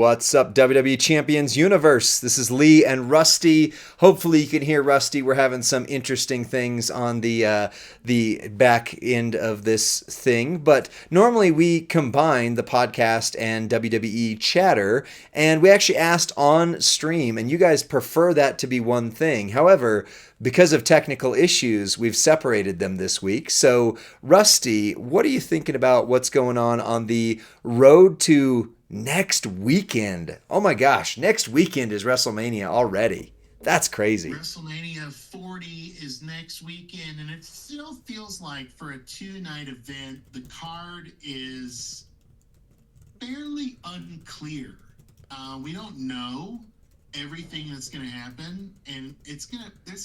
What's up, WWE Champions Universe? This is Lee and Rusty. Hopefully you can hear Rusty. We're having some interesting things on the back end of this thing. But normally we combine the podcast and WWE chatter, and we actually asked on stream, and you guys prefer that to be one thing. However, because of technical issues, we've separated them this week. So, Rusty, what are you thinking about what's going on the road to next weekend? Oh my gosh, next weekend is Wrestlemania already. That's crazy. WrestleMania 40 is next weekend, and it still feels like for a two-night event, the card is fairly unclear. We don't know everything that's going to happen, and there's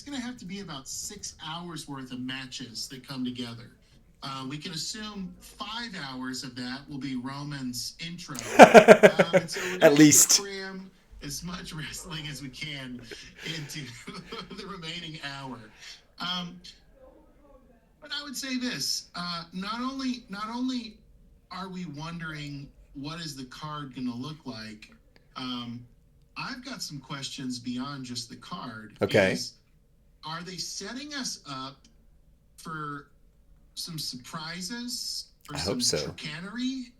going to have to be about 6 hours worth of matches that come together. We can assume 5 hours of that will be Roman's intro. So At least cram as much wrestling as we can into the remaining hour. But I would say this: not only are we wondering what is the card going to look like, I've got some questions beyond just the card. Okay. Are they setting us up for some surprises, for some chicanery,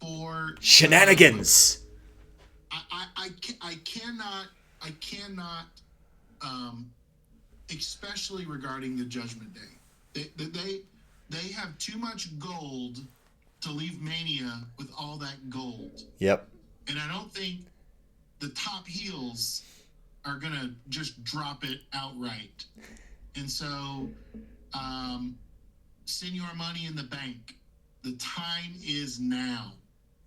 for Shenanigans? I cannot, especially regarding the Judgment Day. They have too much gold to leave Mania with all that gold. Yep. And I don't think the top heels are gonna just drop it outright. And so, Senor Money in the Bank, the time is now.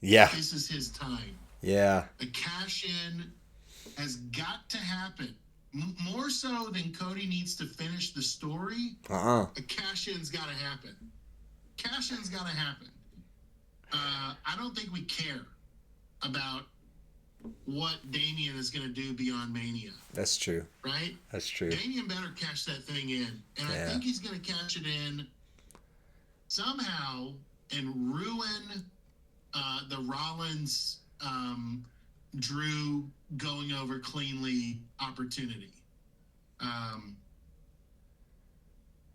Yeah. This is his time. Yeah. The cash-in has got to happen. More so than Cody needs to finish the story, a cash-in's got to happen. Cash-in's got to happen. I don't think we care about what Damian is going to do beyond Mania. That's true. Right? That's true. Damian better cash that thing in. And I think he's going to cash it in somehow and ruin the Rollins Drew going over cleanly opportunity.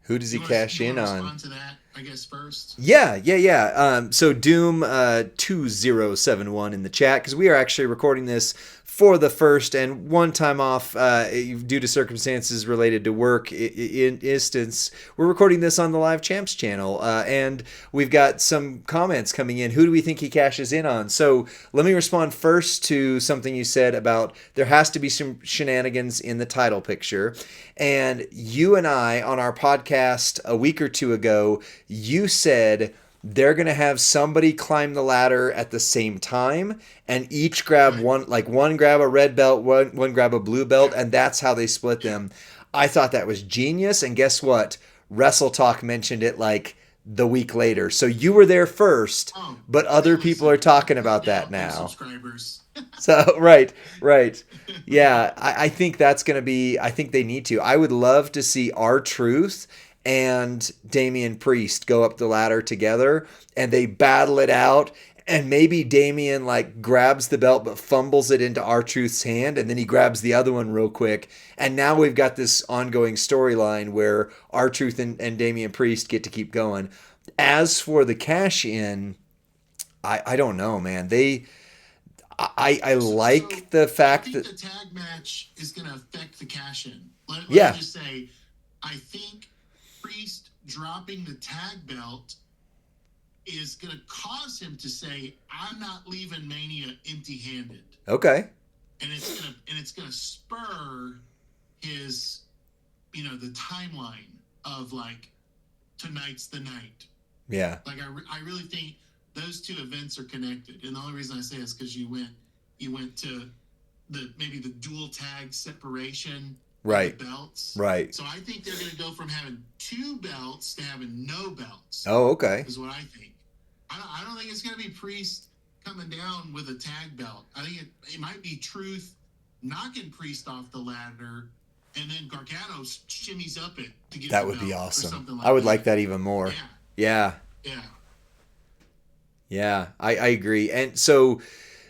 Who does he cash in on? Respond to that, I guess, first. Yeah. So Doom 2071 in the chat, because we are actually recording this for the first and one time off due to circumstances related to work in instance. We're recording this on the Live Champs channel, and we've got some comments coming in. Who do we think he cashes in on? So let me respond first to something you said about there has to be some shenanigans in the title picture. And you and I, on our podcast a week or two ago, you said they're going to have somebody climb the ladder at the same time and each grab one grab a red belt, one grab a blue belt, and that's how they split them. I thought that was genius, and guess what? Wrestle Talk mentioned it like the week later. So you were there first, but other people are talking about that now. Subscribers. So, right. Yeah, I think that's going to be, I think they need to. I would love to see R-Truth and Damian Priest go up the ladder together and they battle it out, and maybe Damian like grabs the belt but fumbles it into R-Truth's hand, and then he grabs the other one real quick, and now we've got this ongoing storyline where R-Truth and Damian Priest get to keep going. As for the cash-in, I don't know, man. I like the fact that the tag match is going to affect the cash-in. Let me just say, I think Priest dropping the tag belt is going to cause him to say, "I'm not leaving Mania empty-handed." Okay. And it's going to spur his, the timeline of like tonight's the night. Yeah. Like I really think those two events are connected, and the only reason I say is because you went to maybe the dual tag separation. Right. Belts. Right. So I think they're going to go from having 2 belts to having no belts. Oh, okay. Is what I think. I don't think it's going to be Priest coming down with a tag belt. I think it might be Truth knocking Priest off the ladder, and then Gargano shimmies up it to get that the would belt be or awesome. something like I would that. like that even more. Yeah. Yeah, I agree. And so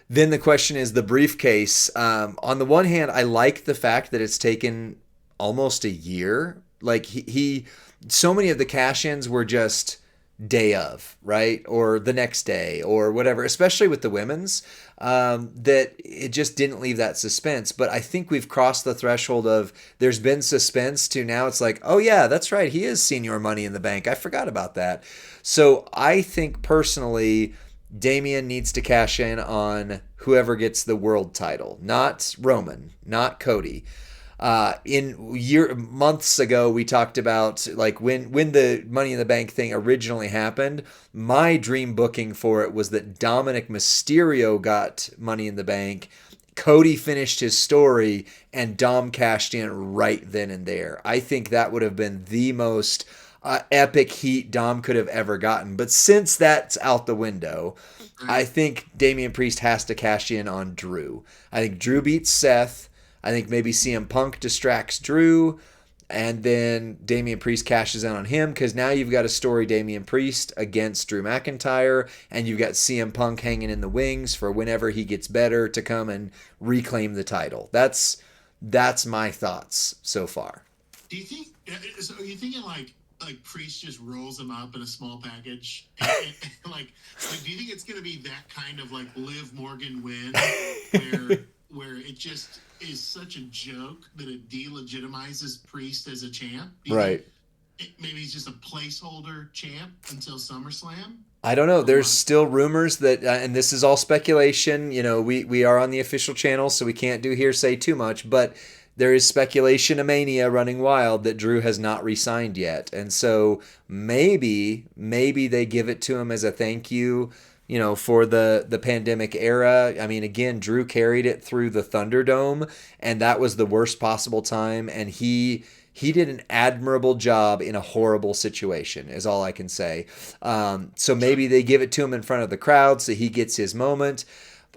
Then the question is the briefcase. On the one hand, I like the fact that it's taken almost a year. Like so many of the cash-ins were just day of, right? Or the next day or whatever, especially with the women's, that it just didn't leave that suspense. But I think we've crossed the threshold of there's been suspense to now it's like, oh yeah, that's right. He is Senior Money in the Bank. I forgot about that. So I think personally, Damian needs to cash in on whoever gets the world title, not Roman, not Cody. Months ago, we talked about like when the Money in the Bank thing originally happened. My dream booking for it was that Dominic Mysterio got Money in the Bank. Cody finished his story and Dom cashed in right then and there. I think that would have been the most epic heat Dom could have ever gotten. But since that's out the window, I think Damian Priest has to cash in on Drew. I think Drew beats Seth. I think maybe CM Punk distracts Drew. And then Damian Priest cashes in on him because now you've got a story Damian Priest against Drew McIntyre. And you've got CM Punk hanging in the wings for whenever he gets better to come and reclaim the title. That's my thoughts so far. Do you think, so are you thinking like Priest just rolls him up in a small package? Like, do you think it's going to be that kind of like Liv Morgan win where it just is such a joke that it delegitimizes Priest as a champ? Right. Maybe he's just a placeholder champ until SummerSlam? I don't know. There's still rumors that, and this is all speculation. You know, we are on the official channel, so we can't do hearsay too much, but there is speculation of Mania running wild that Drew has not re-signed yet. And so maybe they give it to him as a thank you, you know, for the pandemic era. I mean, again, Drew carried it through the Thunderdome, and that was the worst possible time. And he did an admirable job in a horrible situation, is all I can say. So maybe they give it to him in front of the crowd so he gets his moment.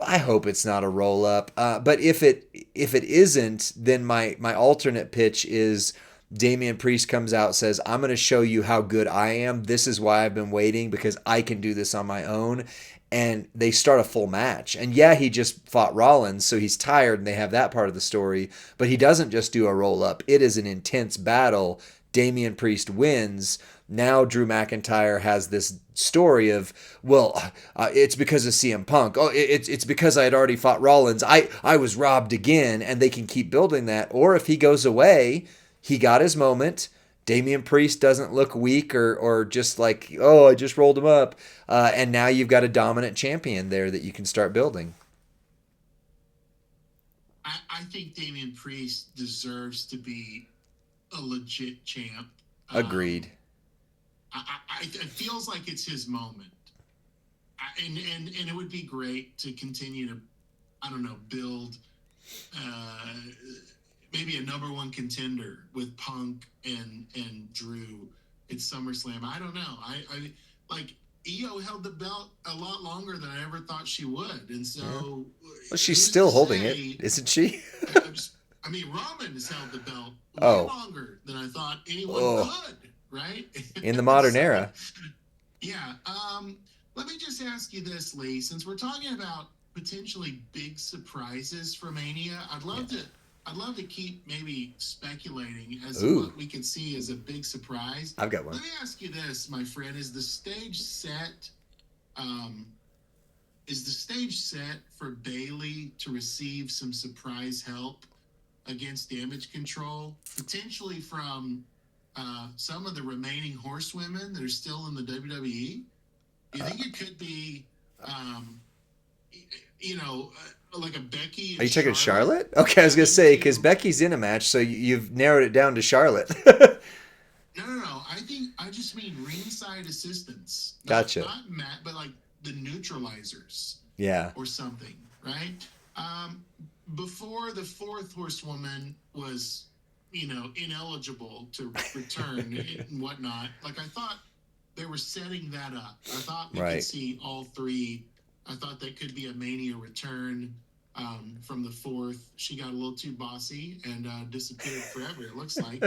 I hope it's not a roll up. But if it isn't, then my alternate pitch is Damian Priest comes out, says, I'm going to show you how good I am. This is why I've been waiting, because I can do this on my own. And they start a full match. And yeah, he just fought Rollins, so he's tired and they have that part of the story. But he doesn't just do a roll up. It is an intense battle. Damian Priest wins. Now Drew McIntyre has this story of, well, it's because of CM Punk. Oh, it's because I had already fought Rollins. I was robbed again, and they can keep building that. Or if he goes away, he got his moment. Damian Priest doesn't look weak or just like, oh, I just rolled him up. And now you've got a dominant champion there that you can start building. I think Damian Priest deserves to be a legit champ. Agreed. It feels like it's his moment. And it would be great to continue to, I don't know, build maybe a number one contender with Punk and Drew at SummerSlam. I don't know. I like Io held the belt a lot longer than I ever thought she would, and so well, she's still holding it, isn't she? I mean, Roman has held the belt way longer than I thought anyone could. Right? In the modern era. Yeah. Let me just ask you this, Lee. Since we're talking about potentially big surprises for Mania, I'd love to keep maybe speculating as to what we can see as a big surprise. I've got one. Let me ask you this, my friend. Is the stage set for Bayley to receive some surprise help against Damage Control? Potentially from some of the remaining horsewomen that are still in the WWE? Do you think it could be, like a Becky? Are you talking Charlotte? Okay, I was going to say, because Becky's in a match, so you've narrowed it down to Charlotte. No. I just mean ringside assistants. Gotcha. Not Matt, but like the neutralizers. Yeah. Or something, right? Before the fourth horsewoman was ineligible to return and whatnot. Like, I thought they were setting that up. I thought we could see all three. I thought that could be a Mania return from the fourth. She got a little too bossy and disappeared forever, it looks like.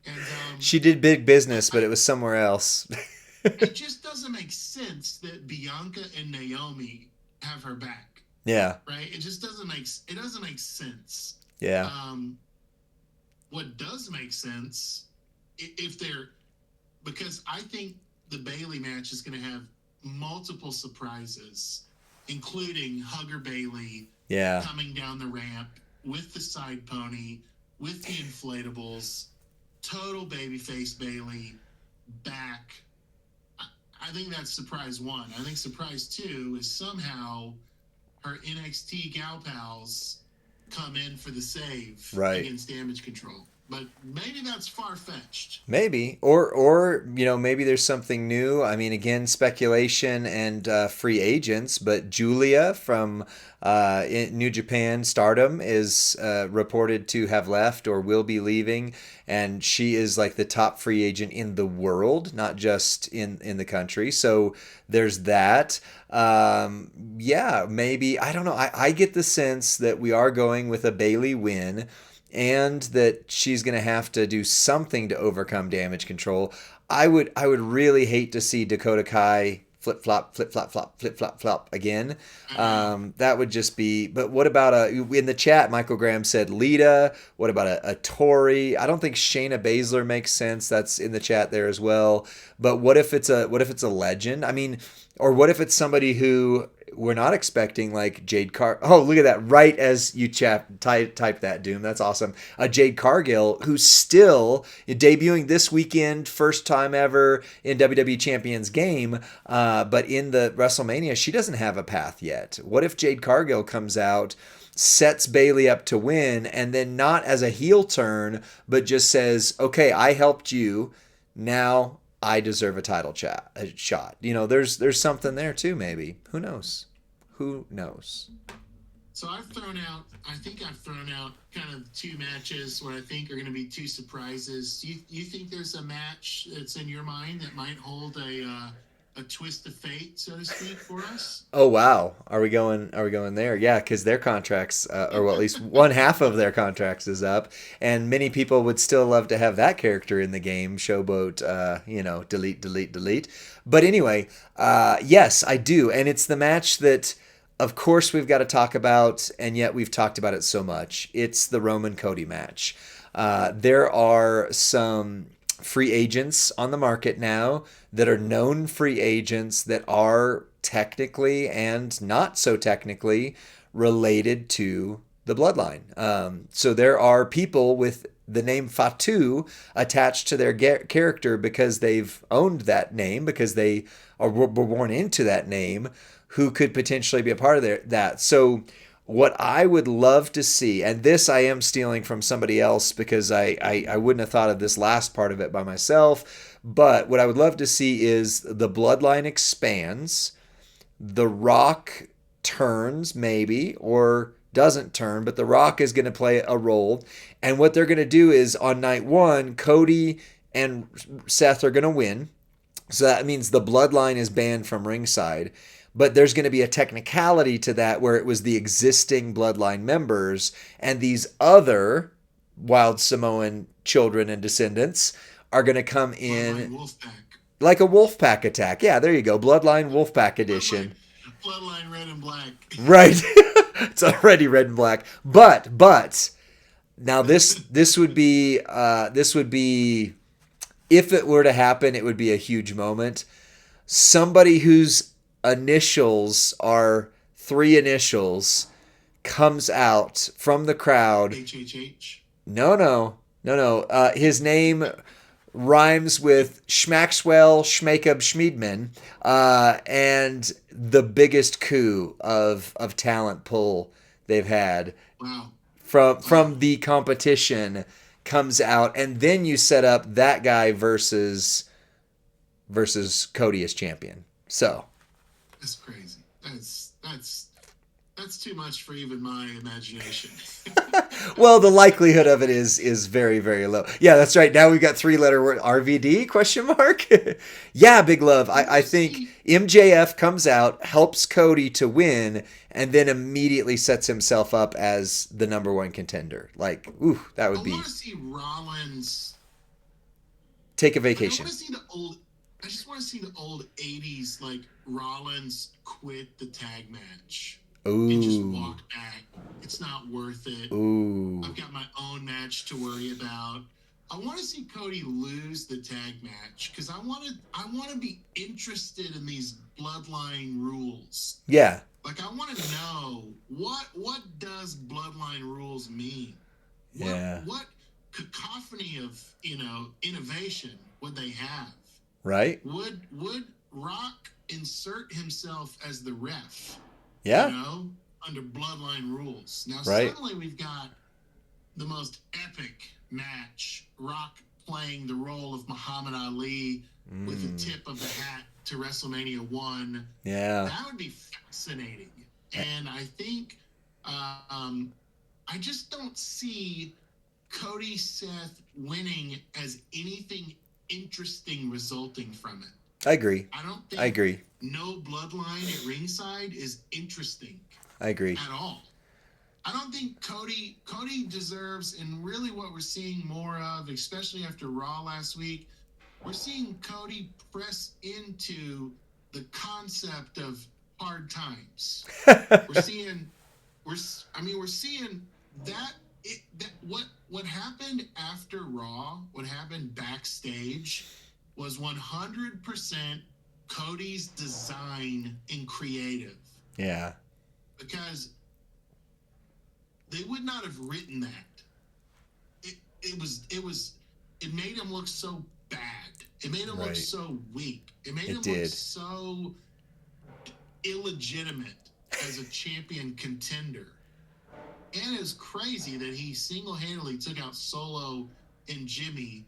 And she did big business, but it was somewhere else. It just doesn't make sense that Bianca and Naomi have her back. Yeah. right? It doesn't make sense. Yeah. What does make sense if they're, because I think the Bailey match is going to have multiple surprises, including Hugger Bailey Yeah. coming down the ramp with the side pony, with the inflatables, total babyface Bailey back. I think that's surprise one. I think surprise two is somehow her NXT gal pals come in for the save Right. against Damage Control. But maybe that's far-fetched. Maybe, or maybe there's something new. I mean, again, speculation and free agents. But Julia from New Japan Stardom is reported to have left or will be leaving, and she is like the top free agent in the world, not just in the country. So there's that. Yeah, maybe, I don't know. I get the sense that we are going with a Bailey win, and that she's going to have to do something to overcome Damage Control. I would really hate to see Dakota Kai flip flop again. That would just be. But what about in the chat? Michael Graham said Lita. What about a Tori? I don't think Shayna Baszler makes sense. That's in the chat there as well. But what if it's a legend? I mean, or what if it's somebody who we're not expecting, like Jade Oh, look at that! Right as you type that, Doom. That's awesome. Jade Cargill, who's still debuting this weekend, first time ever in WWE Champions game. But in the WrestleMania, she doesn't have a path yet. What if Jade Cargill comes out, sets Bailey up to win, and then not as a heel turn, but just says, "Okay, I helped you. Now I deserve a shot." There's something there too, maybe. Who knows? Who knows? So I think I've thrown out kind of two matches what I think are going to be two surprises. You think there's a match that's in your mind that might hold a twist of fate, so to speak, for us? Oh wow, are we going there? Yeah, because their contracts, or well, at least one half of their contracts is up, and many people would still love to have that character in the game. Showboat, delete. But anyway, yes, I do, and it's the match that, of course, we've got to talk about, and yet we've talked about it so much. It's the Roman Cody match. There are some free agents on the market now that are known free agents that are technically and not so technically related to the bloodline. So there are people with the name Fatu attached to their character because they've owned that name, because they were born into that name, who could potentially be a part of that. So what I would love to see, and this I am stealing from somebody else because I wouldn't have thought of this last part of it by myself, but what I would love to see is the bloodline expands, The Rock turns maybe, or doesn't turn, but The Rock is going to play a role, and what they're going to do is on night one, Cody and Seth are going to win, so that means the bloodline is banned from ringside. But there's going to be a technicality to that where it was the existing bloodline members, and these other wild Samoan children and descendants are going to come in like a Wolfpack attack. Yeah, there you go. Bloodline Wolfpack edition. Bloodline red and black. Right. It's already red and black. But now this would be if it were to happen, it would be a huge moment. Somebody whose initials are three initials comes out from the crowd. HHH? No. His name rhymes with Schmaxwell Schmakub Schmiedman, and the biggest coup of talent pull they've had. Wow. From the competition comes out, and then you set up that guy versus Cody as champion. So that's crazy. That's too much for even my imagination. Well, the likelihood of it is very, very low. Yeah, that's right. Now we've got three-letter word RVD question mark. Yeah, Big Love. I think MJF comes out, helps Cody to win, and then immediately sets himself up as the number one contender. Like, ooh, that would be. I want to see Rollins take a vacation. I just want to see the old 80s, like Rollins quit the tag match. and just Ooh. walk back. It's not worth it. Ooh. I've got my own match to worry about. I want to see Cody lose the tag match because I want to be interested in these Bloodline rules. Yeah. Like, I want to know what does Bloodline rules mean? Yeah. What cacophony of innovation would they have? Right. Would Rock insert himself as the ref? Yeah. Under Bloodline rules. Now Right. suddenly we've got the most epic match. Rock playing the role of Muhammad Ali with the tip of the hat to WrestleMania 1. Yeah. That would be fascinating. And I think I just don't see Cody Seth winning as anything interesting resulting from it. I agree. I agree. No Bloodline at ringside is interesting. I agree. At all. I don't think Cody deserves, and really what we're seeing more of, especially after Raw last week, we're seeing Cody press into the concept of hard times. We're seeing that what happened after Raw, what happened backstage was 100% Cody's design and creative. Yeah. Because they would not have written that. It made him look so bad. It made him look so weak. It made him look so illegitimate as a champion contender. And it's crazy that he single-handedly took out Solo and Jimmy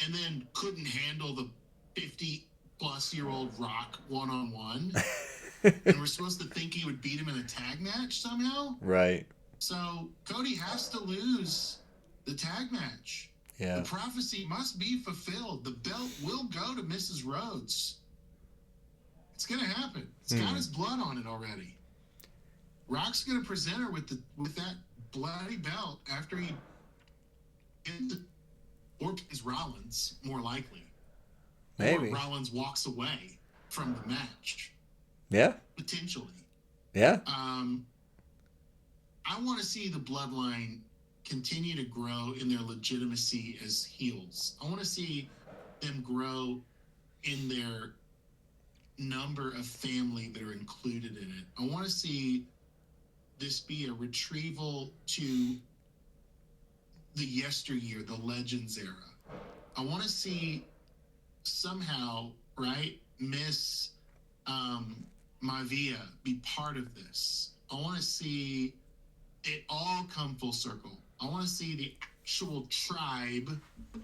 and then couldn't handle the 50-plus-year-old Rock one-on-one. And we're supposed to think he would beat him in a tag match somehow? Right. So Cody has to lose the tag match. Yeah. The prophecy must be fulfilled. The belt will go to Mrs. Rhodes. It's going to happen. It's got his blood on it already. Rock's going to present her with that bloody belt after he or is Rollins, more likely. Maybe. Or Rollins walks away from the match. Yeah. Potentially. Yeah. I want to see the Bloodline continue to grow in their legitimacy as heels. I want to see them grow in their number of family that are included in it. I want to see this be a retrieval to the yesteryear, the Legends era. I want to see somehow, Miss Maivia be part of this. I want to see it all come full circle. I want to see the actual tribe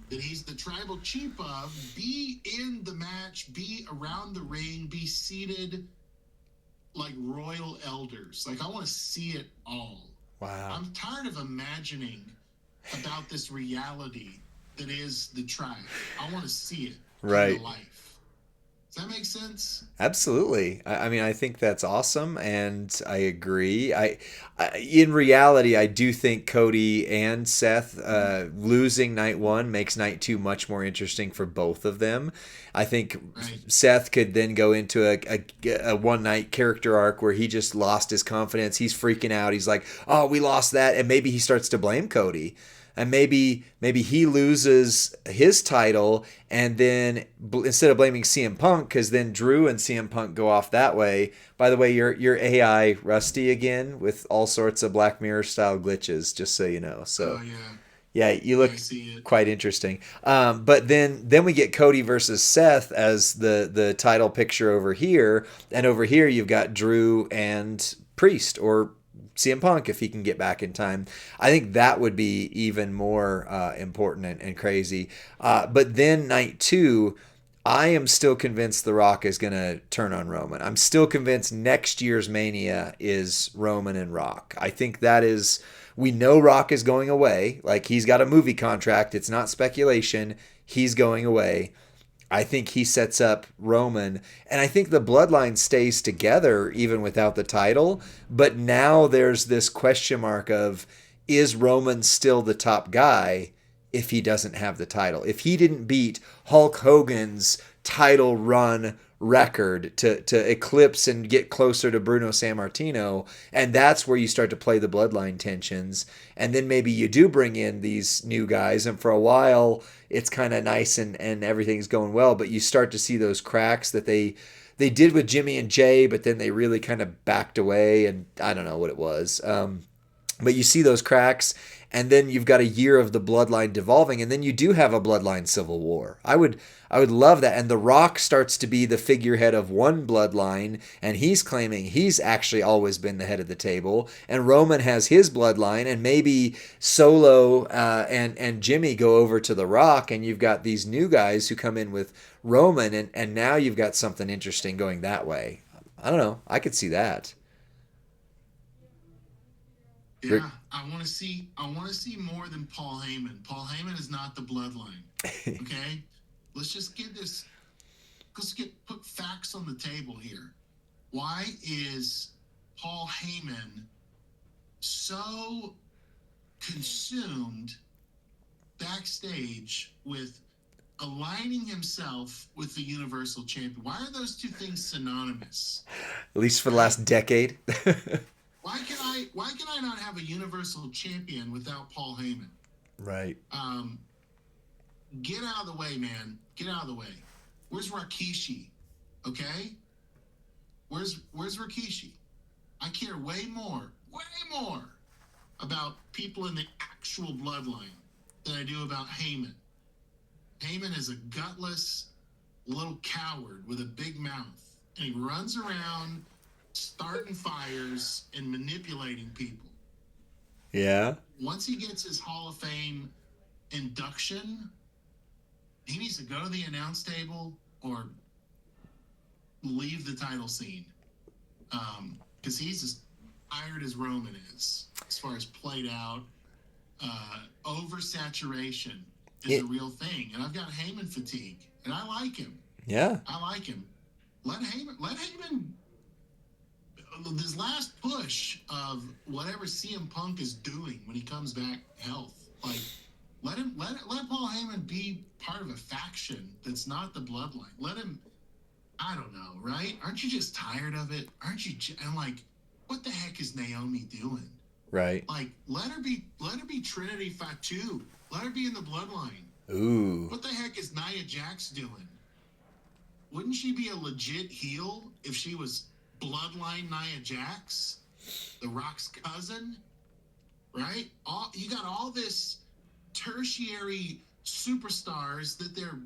that he's the tribal chief of be in the match, be around the ring, be seated like royal elders. Like, I want to see it all. Wow. I'm tired of imagining about this reality that is the tribe. I want to see it in real life. Does that make sense? Absolutely. I mean, I think that's awesome, and I agree. In reality, I do think Cody and Seth losing night one makes night two much more interesting for both of them. I think Seth could then go into a one-night character arc where he just lost his confidence. He's freaking out. He's like, oh, we lost that, and maybe he starts to blame Cody. And maybe he loses his title, and then instead of blaming CM Punk, because then Drew and CM Punk go off that way. By the way, your AI rusty again with all sorts of Black Mirror style glitches, just so you know. So yeah, you look quite interesting. But then we get Cody versus Seth as the title picture over here, and over here you've got Drew and Priest or CM Punk if he can get back in time. I think that would be even more important and crazy. But then night two, I am still convinced The Rock is going to turn on Roman. I'm still convinced next year's Mania is Roman and Rock. I think that is, we know Rock is going away. Like, he's got a movie contract. It's not speculation. He's going away. I think he sets up Roman, and I think the bloodline stays together even without the title. But now there's this question mark of, is Roman still the top guy if he doesn't have the title? If he didn't beat Hulk Hogan's title run record to eclipse and get closer to Bruno Sammartino, and that's where you start to play the bloodline tensions. And then maybe you do bring in these new guys, and for a while it's kind of nice and everything's going well, but you start to see those cracks that they did with Jimmy and Jay, but then they really kind of backed away, and I don't know what it was. But you see those cracks, and then you've got a year of the bloodline devolving, and then you do have a bloodline civil war. I would love that. And The Rock starts to be the figurehead of one bloodline, and he's claiming he's actually always been the head of the table. And Roman has his bloodline, and maybe Solo and Jimmy go over to The Rock, and you've got these new guys who come in with Roman, and now you've got something interesting going that way. I don't know. I could see that. Yeah, I want to see more than Paul Heyman. Paul Heyman is not the bloodline. Okay? Let's put facts on the table here. Why is Paul Heyman so consumed backstage with aligning himself with the Universal Champion? Why are those two things synonymous? At least for the last decade. Why can I not have a Universal Champion without Paul Heyman? Right. Get out of the way, man. Get out of the way. Where's Rikishi? Okay? Where's Rikishi? I care way more about people in the actual bloodline than I do about Heyman. Heyman is a gutless little coward with a big mouth, and he runs around starting fires and manipulating people. Yeah. Once he gets his Hall of Fame induction, he needs to go to the announce table or leave the title scene. Because he's as tired as Roman is, as far as played out. Oversaturation is a real thing. And I've got Heyman fatigue, and I like him. Yeah. I like him. Let Heyman this last push of whatever CM Punk is doing when he comes back health, like let Paul Heyman be part of a faction that's not the bloodline. Let him, I don't know, right? Aren't you just tired of it? Aren't you? And like, what the heck is Naomi doing? Right. Like, let her be Trinity Fatu. Let her be in the bloodline. Ooh. What the heck is Nia Jax doing? Wouldn't she be a legit heel if she was Bloodline Nia Jax, The Rock's cousin, right? You got all this tertiary superstars that they're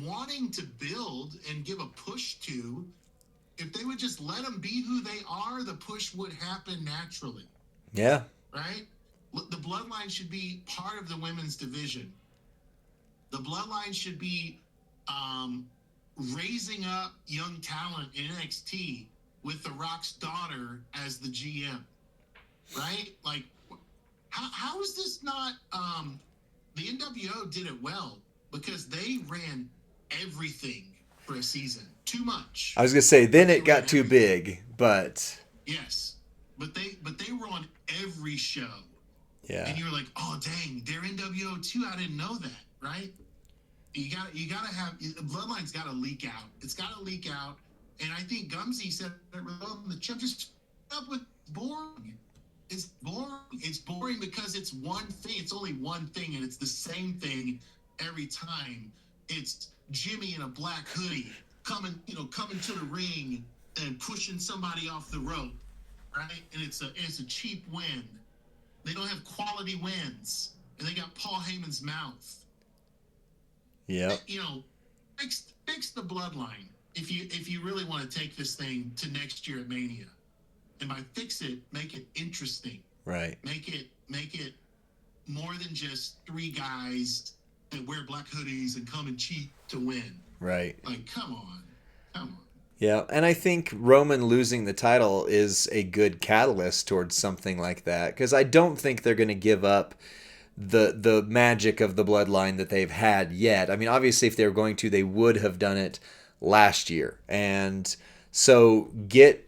wanting to build and give a push to. If they would just let them be who they are, the push would happen naturally. Yeah. Right? The Bloodline should be part of the women's division. The Bloodline should be raising up young talent in NXT with The Rock's daughter as the GM, right? Like, how is this not? The NWO did it well because they ran everything for a season. Too much. I was gonna say then it got too big, but yes, but they were on every show. Yeah. And you were like, oh dang, they're NWO too. I didn't know that, right? You gotta have Bloodline's gotta leak out. It's gotta leak out. And I think Gumsy said the champ just up with boring. It's boring. It's boring because it's one thing. It's only one thing, and it's the same thing every time. It's Jimmy in a black hoodie coming to the ring and pushing somebody off the rope, right? And it's a cheap win. They don't have quality wins, and they got Paul Heyman's mouth. Yeah. Fix the bloodline. If you really want to take this thing to next year at Mania, and by fix it, make it interesting. Right. Make it more than just three guys that wear black hoodies and come and cheat to win. Right. Like, come on. Yeah, and I think Roman losing the title is a good catalyst towards something like that, because I don't think they're going to give up the magic of the bloodline that they've had yet. I mean, obviously, if they were going to, they would have done it last year. And so get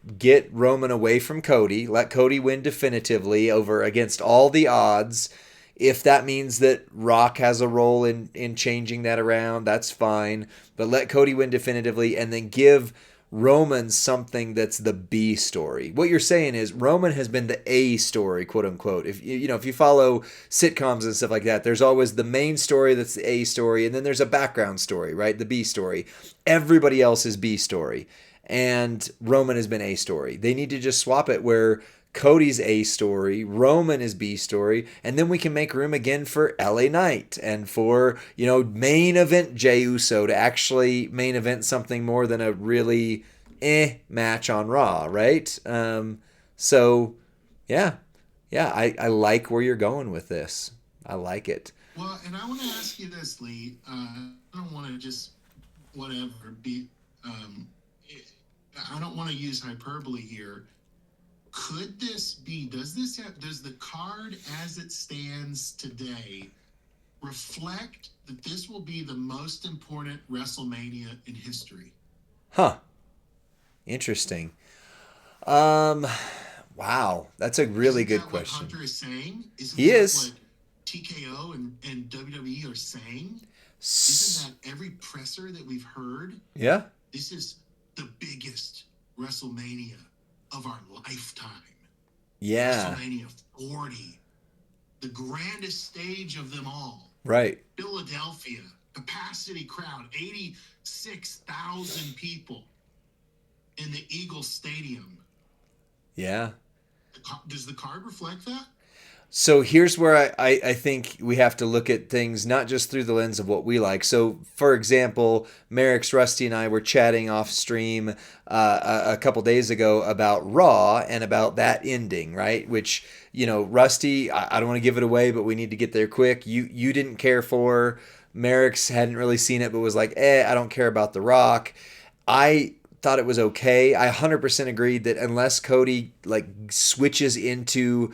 Roman away from Cody. Let Cody win definitively over against all the odds. If that means that Rock has a role in changing that around, that's fine. But let Cody win definitively, and then give Roman's something that's the B story. What you're saying is Roman has been the A story, quote unquote. If you follow sitcoms and stuff like that, there's always the main story that's the A story, and then there's a background story, right? The B story. Everybody else is B story, and Roman has been A story. They need to just swap it where Cody's A story, Roman is B story, and then we can make room again for LA Knight and for, main event Jey Uso to actually main event something more than a really match on Raw, right? So, yeah, I like where you're going with this. I like it. Well, and I want to ask you this, Lee. I don't want to just be. I don't want to use hyperbole here. Could this be? Does the card as it stands today reflect that this will be the most important WrestleMania in history? Huh. Interesting. Wow, that's a really good question. What Hunter is saying? He is. What TKO and WWE are saying? Isn't that every presser that we've heard? Yeah. This is the biggest WrestleMania of our lifetime. Yeah. WrestleMania 40. The grandest stage of them all. Right. Philadelphia. Capacity crowd. 86,000 people in the Eagles Stadium. Yeah. Does the card reflect that? So here's where I think we have to look at things not just through the lens of what we like. So, for example, Merrick's, Rusty, and I were chatting off stream a couple days ago about Raw and about that ending, right? Which, Rusty, I don't want to give it away, but we need to get there quick. You didn't care for. Merrick's hadn't really seen it, but was like, I don't care about The Rock. I thought it was okay. I 100% agreed that unless Cody switches into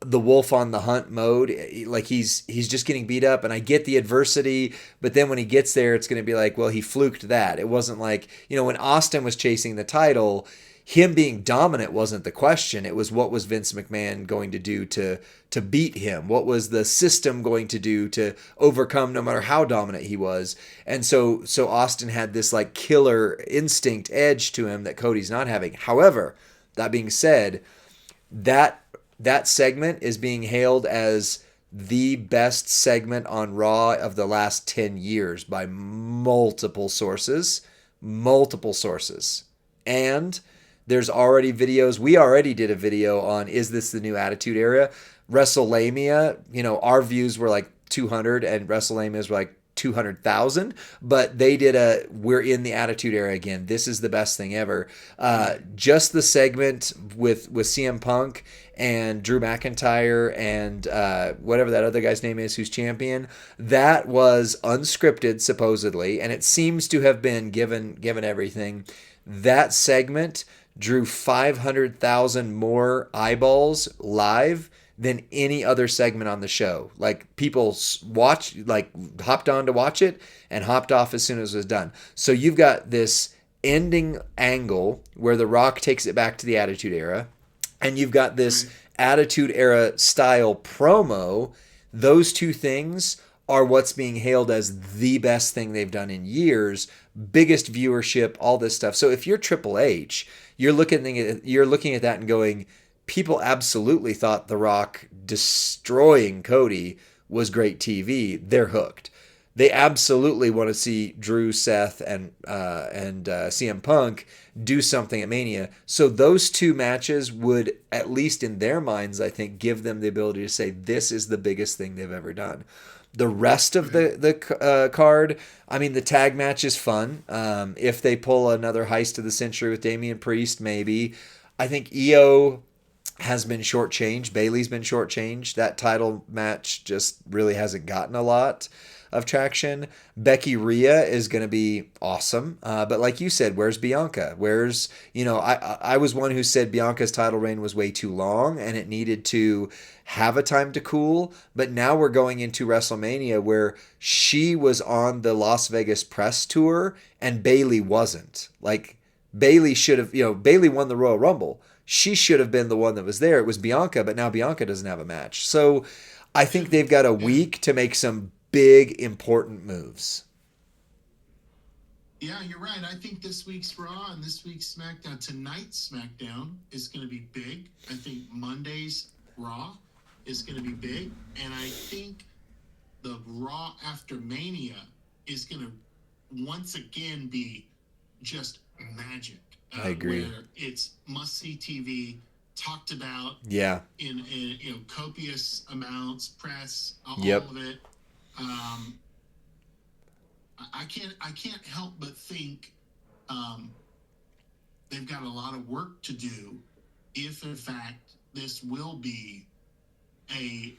the wolf on the hunt mode, like he's just getting beat up, and I get the adversity, but then when he gets there, it's going to be like, well, he fluked that. It wasn't like, when Austin was chasing the title, him being dominant wasn't the question. It was what was Vince McMahon going to do to beat him? What was the system going to do to overcome no matter how dominant he was? And so Austin had this killer instinct edge to him that Cody's not having. However, that being said, that segment is being hailed as the best segment on Raw of the last 10 years by multiple sources. And there's already videos. We already did a video on, is this the new Attitude Era? Wrestlemania, our views were 200 and Wrestlemania's were 200,000, but they did we're in the Attitude Era again. This is the best thing ever. Just the segment with CM Punk and Drew McIntyre and whatever that other guy's name is who's champion, that was unscripted supposedly, and it seems to have been given everything. That segment drew 500,000 more eyeballs live than any other segment on the show. People hopped on to watch it and hopped off as soon as it was done. So you've got this ending angle where The Rock takes it back to the Attitude Era, and you've got this Attitude Era style promo. Those two things are what's being hailed as the best thing they've done in years, biggest viewership, all this stuff. So if you're Triple H, you're looking at that and going, people absolutely thought The Rock destroying Cody was great TV. They're hooked. They absolutely want to see Drew, Seth, and CM Punk do something at Mania. So those two matches would, at least in their minds, I think, give them the ability to say this is the biggest thing they've ever done. The rest of the card, I mean, the tag match is fun. If they pull another Heist of the Century with Damian Priest, maybe. I think EO has been shortchanged. Bayley's been shortchanged. That title match just really hasn't gotten a lot of traction. Becky Rhea is going to be awesome. But like you said, where's Bianca? Where's, I was one who said Bianca's title reign was way too long and it needed to have a time to cool. But now we're going into WrestleMania where she was on the Las Vegas press tour and Bayley wasn't. Bayley should have, Bayley won the Royal Rumble. She should have been the one that was there. It was Bianca, but now Bianca doesn't have a match. So I think they've got a week to make some big, important moves. Yeah, you're right. I think this week's Raw and this week's SmackDown, tonight's SmackDown is going to be big. I think Monday's Raw is going to be big. And I think the Raw after Mania is going to once again be just magic. I agree. Where it's must-see TV, talked about Yeah. in copious amounts, press, all Yep. of it. I can't help but think they've got a lot of work to do if in fact this will be a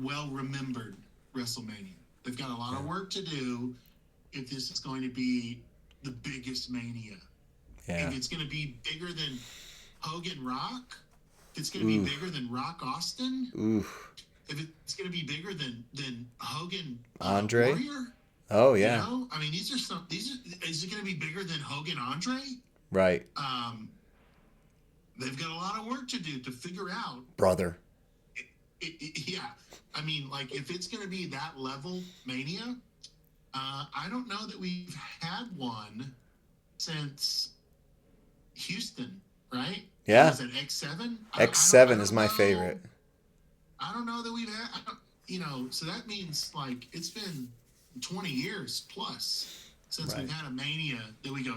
well remembered WrestleMania. They've got a lot of work to do if this is going to be the biggest Mania. Yeah. If it's going to be bigger than Hogan Rock, if it's going to be bigger than Rock Austin, if it's going to be bigger than Hogan Andre. Warrior. Oh yeah. You know? I mean, is it going to be bigger than Hogan Andre? Right. They've got a lot of work to do to figure out. Brother. Yeah. I mean, like, if it's going to be that level Mania, I don't know that we've had one since Houston, right? Yeah. Was it X7? X7 is my favorite. I don't know that we've had, so that means, like, it's been 20 years plus since we've had a Mania that we go,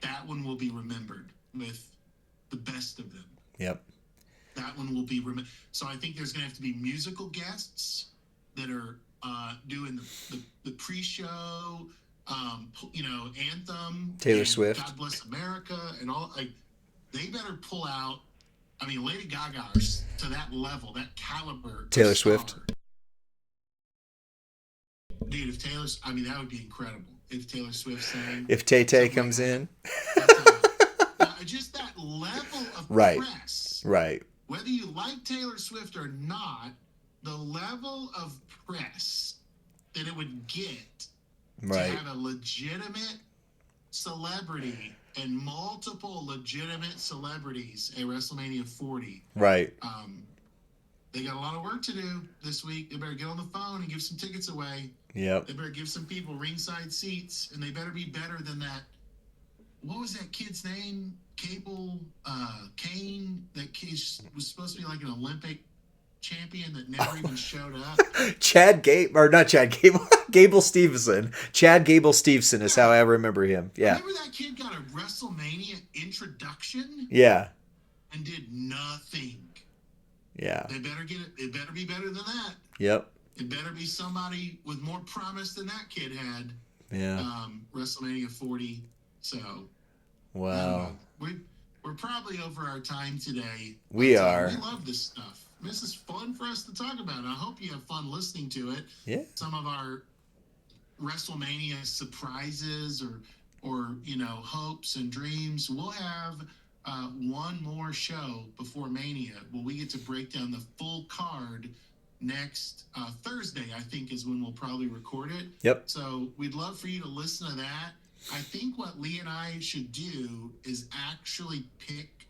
that one will be remembered with the best of them. Yep. That one will be remembered. So I think there's going to have to be musical guests that are doing the pre-show, anthem. Taylor and Swift. God Bless America and all. Like, they better pull out. I mean, Lady Gaga's to that level, that caliber. Taylor Swift. Dude, that would be incredible. If Taylor Swift sang. If Tay-Tay comes in. Just that level of Right. press. Right. Whether you like Taylor Swift or not, the level of press that it would get to have a legitimate celebrity and multiple legitimate celebrities at WrestleMania 40. Right. They got a lot of work to do this week. They better get on the phone and give some tickets away. Yep. They better give some people ringside seats, and they better be better than that. What was that kid's name? Kane. That kid was supposed to be like an Olympic champion that never even showed up. Gable Stevenson. Chad Gable Stevenson is how I remember him. Yeah. Remember that kid got a WrestleMania introduction? Yeah. And did nothing. Yeah. They better get it. It better be better than that. Yep. It better be somebody with more promise than that kid had. Yeah. WrestleMania 40. So. Wow. We're probably over our time today. We are. We love this stuff. This is fun for us to talk about. I hope you have fun listening to it. Yeah. Some of our WrestleMania surprises or hopes and dreams. We'll have one more show before Mania where we get to break down the full card next Thursday, I think, is when we'll probably record it. Yep. So we'd love for you to listen to that. I think what Lee and I should do is actually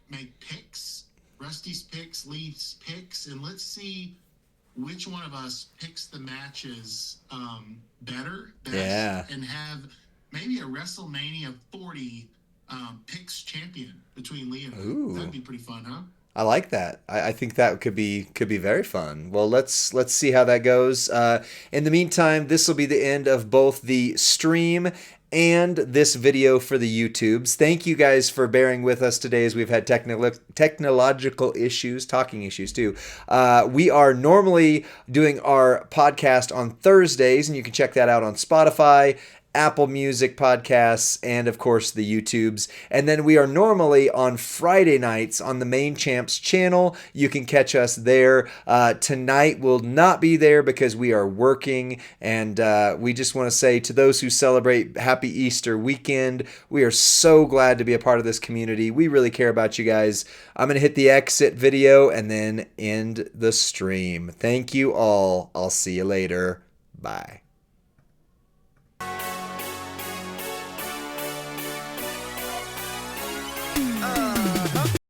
make picks, Rusty's picks, Lee's picks, and let's see which one of us picks the matches best, and have maybe a WrestleMania 40 picks champion between Lee and I. Ooh. That'd be pretty fun, huh? I like that. I think that could be very fun. Well, let's see how that goes. In the meantime, this will be the end of both the stream and this video for the YouTubes. Thank you guys for bearing with us today as we've had technological issues, talking issues too. We are normally doing our podcast on Thursdays, and you can check that out on Spotify, Apple Music podcasts, and of course the YouTubes. And then we are normally on Friday nights on the Main Champs channel. You can catch us there. Tonight will not be there because we are working, and we just want to say to those who celebrate Happy Easter weekend, we are so glad to be a part of this community. We really care about you guys. I'm going to hit the exit video and then end the stream. Thank you all. I'll see you later. Bye.